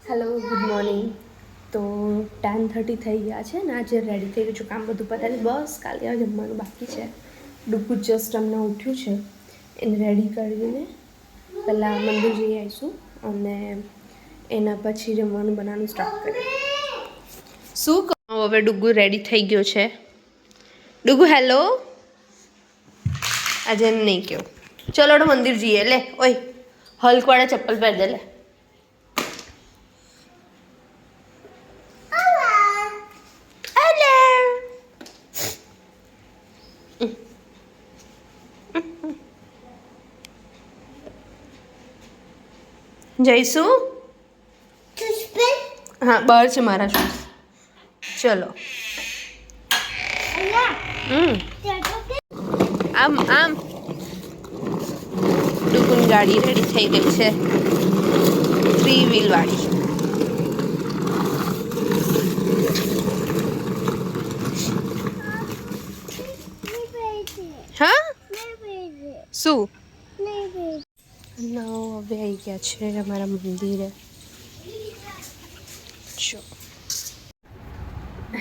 Hello good morning. તો 10:30 થઈ ગયા છે ને આજે રેડી થઈ ગયું છું, કામ બધું પતાવી બસ કાલે જમવાનું બાકી છે. ડુગુ જસ્ટ અમને ઉઠ્યું છે, એને રેડી કરીને પહેલાં મંદિર જઈ આવીશું અને એના પછી જમવાનું બનાવવાનું સ્ટાર્ટ કરીએ. શું કહું હવે ડુગુ રેડી થઈ ગયો છે. ડુગુ હેલો. આજે એમ નહીં કહો. ચલો મંદિર જઈએ. લે ઓય હલકવાળા ચપ્પલ પહેર દે. લે જઈશું. હા બહાર છે મારા શૂઝ. ચલો આમ આમ. ડુગુની ગાડી રેડી થઈ ગઈ છે, 3 વ્હીલ વાળી. હા શું ના હવે આવી ગયા છે અમારા મંદિરે. જો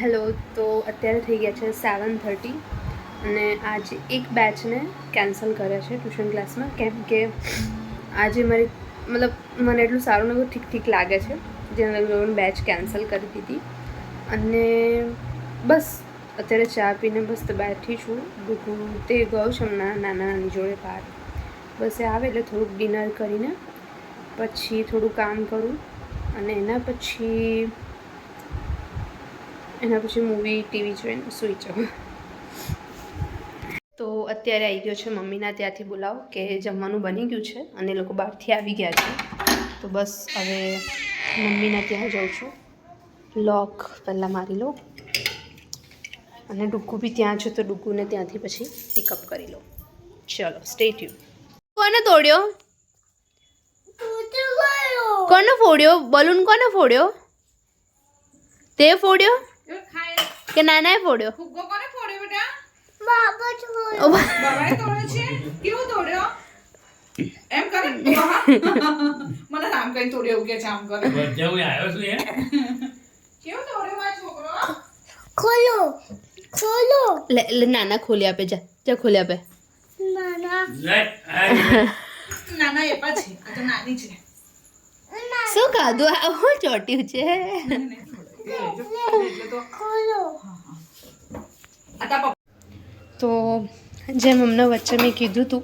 હેલો. તો અત્યારે થઈ ગયા છે 7:30 અને આજે એક બેચને કેન્સલ કરે છે ટ્યુશન ક્લાસમાં, કેમ કે આજે મારી મને એટલું સારું નહોતું, ઠીક લાગે છે, જેના લીધે બેચ કેન્સલ કરી દીધી. અને બસ અત્યારે ચા પીને બસ બેઠી છું. તે ગયો છે હમણાં નાની જોડે બહાર. બસ એ આવે એટલે થોડુંક ડિનર કરીને પછી થોડું કામ કરું અને એના પછી મૂવી ટીવી જોઈને સૂઈ જાઉં. તો અત્યારે આવી ગયો છે મમ્મીના ત્યાંથી બોલાવો કે જમવાનું બની ગયું છે અને એ લોકો બહારથી આવી ગયા છે. તો બસ હવે મમ્મીના ત્યાં જાઉં છું. લોક પહેલાં મારી લો અને ડુગ્ગુ બી ત્યાં છે તો ડુગ્ગુને ત્યાંથી પછી પિકઅપ કરી લો. ચલો સ્ટે ટ્યુન. કોને તોડ્યો? કોને ફોડ્યો? બલૂન કોને ફોડ્યો? તે ફોડ્યો કે નાનાએ ફોડ્યો? ફુગ્ગો કોને ફોડ્યો બેટા? બાબાએ તોડ્યો છે. કેવો તોડ્યો? એમ કરે મને નામ કઈ તોડ્યો એવું કે છે, આમ કરે બચ્ચાઓ આવ્યો છું એ કેવો તોડ્યો મારો છોકરો? ખોલો. લે નાના ખોલી આપે. જા ખોલી આપે. નાના એ પા છે, આ તો નાની છે. શું ખાધું? હું ચોટ્યું છે. તો જેમ હમણાં વચ્ચે મેં કીધું હતું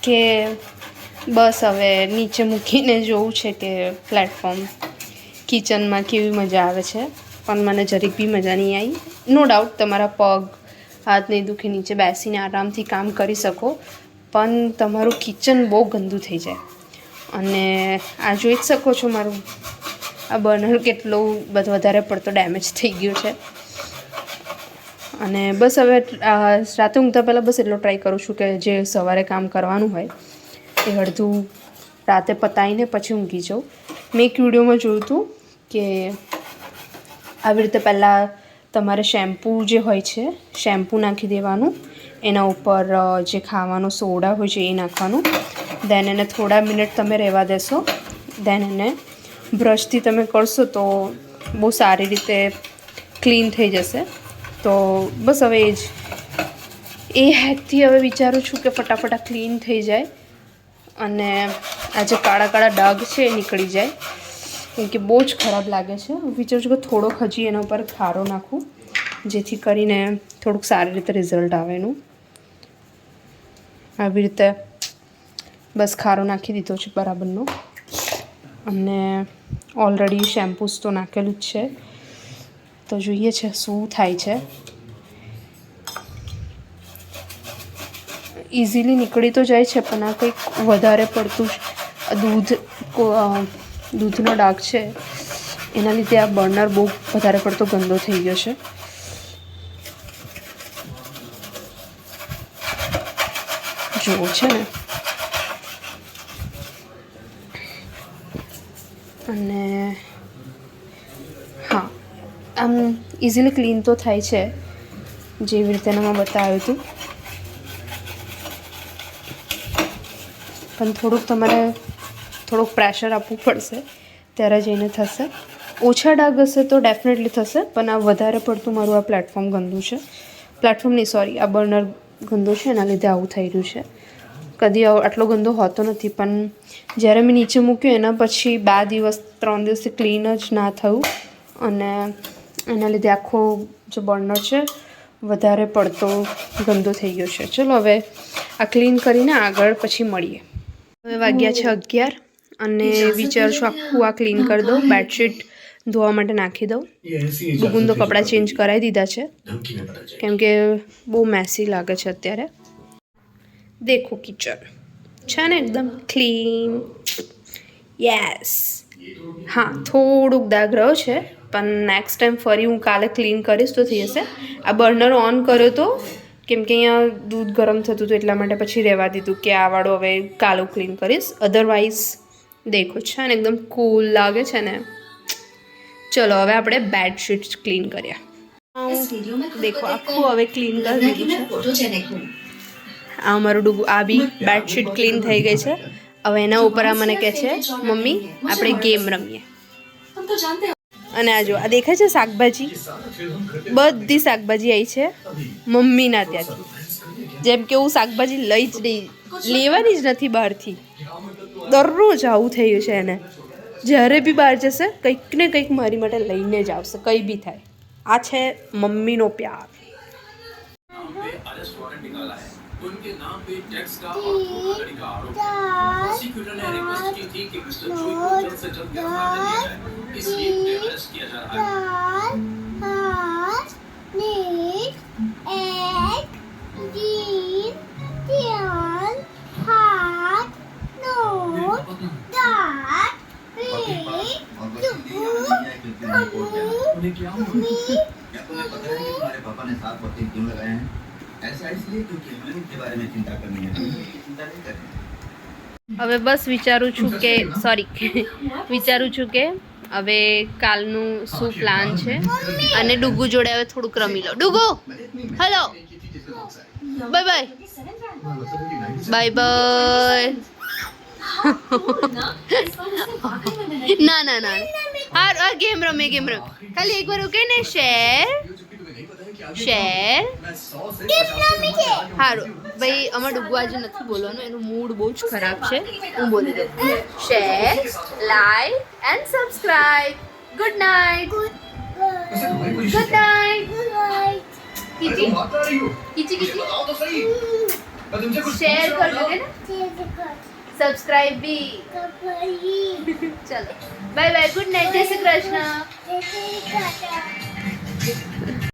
કે બસ હવે નીચે મૂકીને જોવું છે કે પ્લેટફોર્મ કિચનમાં કેવી મજા આવે છે, પણ મને જરીક બી મજા નહીં આવી. નો ડાઉટ તમારા પગ હાથ નહીં દુખે, નીચે બેસીને આરામથી કામ કરી શકો, પણ તમારું કિચન બહુ ગંદુ થઈ જાય. અને આ જોઈ જ શકો છો મારું આ બર્નર કેટલો વધારે પડતો ડેમેજ થઈ ગયો છે. અને બસ હવે રાતે ઊંઘતા પહેલાં બસ એટલો ટ્રાય કરું છું કે જે સવારે કામ કરવાનું હોય એ અડધું રાતે પતાવીને પછી ઊંઘી જાઉં. મેં એક વિડીયોમાં જોયું હતું કે આવી રીતે પહેલાં તમારે શેમ્પૂ જે હોય છે શેમ્પૂ નાખી દેવાનું, એના ઉપર જે ખાવાનો સોડા હોય છે એ નાખવાનું, દેન એને થોડા મિનિટ તમે રહેવા દેશો, દેન એને બ્રશથી તમે કરશો તો બહુ સારી રીતે ક્લીન થઈ જશે. તો બસ હવે એ હેકથી હવે વિચારું છું કે ફટાફટ ક્લીન થઈ જાય અને આ જે કાળા કાળા ડાઘ છે એ નીકળી જાય, કેમ કે બહુ જ ખરાબ લાગે છે. વિચારું છું કે થોડોક હજી એના ઉપર ખારો નાખું જેથી કરીને થોડુંક સારી રીતે રિઝલ્ટ આવે એનું. આવી રીતે બસ ખારો નાખી દીધો છે બરાબરનો અને ઓલરેડી શેમ્પૂસ તો નાખેલું જ છે, તો જોઈએ છે શું થાય છે. ઇઝીલી નીકળી તો જાય છે, પણ આ કંઈક વધારે પડતું દૂધનો ડાઘ છે એના લીધે આ બર્નર બહુ વધારે પડતો ગંદો થઈ ગયો છે. જુઓ છે ને. અને હા આમ ઇઝીલી ક્લીન તો થાય છે જેવી રીતે એનામાં બતાવ્યું હતું, પણ થોડુંક તમારે થોડુંક પ્રેશર આપવું પડશે ત્યારે જઈને થશે. ઓછા ડાઘ હશે તો ડેફિનેટલી થશે, પણ આ વધારે પડતું મારું આ પ્લેટફોર્મ ગંદુ છે. પ્લેટફોર્મ નહીં, સોરી, આ બર્નર ગંદુ છે, એના લીધે આવું થઈ રહ્યું છે. કદી આટલો ગંદો હોતો નથી, પણ જ્યારે મેં નીચે મૂક્યું એના પછી 2 દિવસ 3 દિવસથી ક્લીન જ ના થયું, અને એના લીધે આખો જે બર્નર છે વધારે પડતો ગંદો થઈ ગયો છે. ચલો હવે આ ક્લીન કરીને આગળ પછી મળીએ. હવે વાગ્યા છે 11 અને વિચારું છું આખું આ ક્લીન કરી દઉં, બેડશીટ ધોવા માટે નાખી દઉં. ડુગુન તો કપડાં ચેન્જ કરાવી દીધા છે કેમ કે બહુ મેસી લાગે છે અત્યારે. દેખો કિચન છે ને એકદમ ક્લીન. યસ. હા, થોડુંક દાગ રહ્યો છે, પણ નેક્સ્ટ ટાઈમ ફરી હું કાલે ક્લીન કરીશ તો થઈ જશે. આ બર્નર ઓન કર્યો તો કેમ કે અહીંયા દૂધ ગરમ થતું હતું, એટલા માટે પછી રહેવા દીધું કે આ વાળું હવે કાલે ક્લીન કરીશ. અધરવાઇઝ દેખો છે ને એકદમ કૂલ લાગે છે ને. ચલો હવે આપણે બેડશીટ ક્લીન કરીએ. દેખો આખું હવે ક્લીન કરી દીધું છે. આ અમારું ડૂબું, આ બી બેડશીટ ક્લીન થઈ ગઈ છે. હવે એના ઉપર આ મને કહે છે મમ્મી આપણે ગેમ રમીએ. અને આ જો આ દેખાય છે શાકભાજી, બધી શાકભાજી આવી છે મમ્મીના ત્યાંથી. જેમ કે હું શાકભાજી લઈ જ નહીં, લેવાની જ નથી બહારથી. દરરોજ આવું થયું છે એને. જ્યારે બી બહાર જશે કંઈક ને કંઈક મારી માટે લઈને જ આવશે, કંઈ બી થાય. આ છે મમ્મીનો પ્યાર. उनके नाम पे टैक्स का और धोखाधड़ी का आरोप है। प्रोसिक्यूटर ने रिक्वेस्ट की थी कि मिस्टर जोई को जल्द से जल्द गिरफ्तार कर लिया जाए, इसलिए उन्हें अरेस्ट किया जा रहा है। ऐसा इसलिए क्योंकि हमें उनके बारे में चिंता करनी है, चिंता नहीं करनी। હવે બસ વિચારું છું કે વિચારું છું કે હવે કાલનું શું પ્લાન છે, અને ડુગુ જોડે હવે થોડુંક રમી લો. Dugu hello, bye bye bye bye. ના ના ના, હા ગેમ રમે ખાલી એકવાર ઓકે ને. શેર સારું ભાઈ, અમારે ડુગુ આજે નથી બોલવાનું, એનું મૂડ બહુ જ ખરાબ છે. હું બોલી દઉં. Share, like and subscribe. Good night. Good night. કીચી કીચી કીચી શેર कर दोगे ना, सब्सक्राइब भी. चलो बाय बाय, गुड नाइट, जय श्री कृष्ण.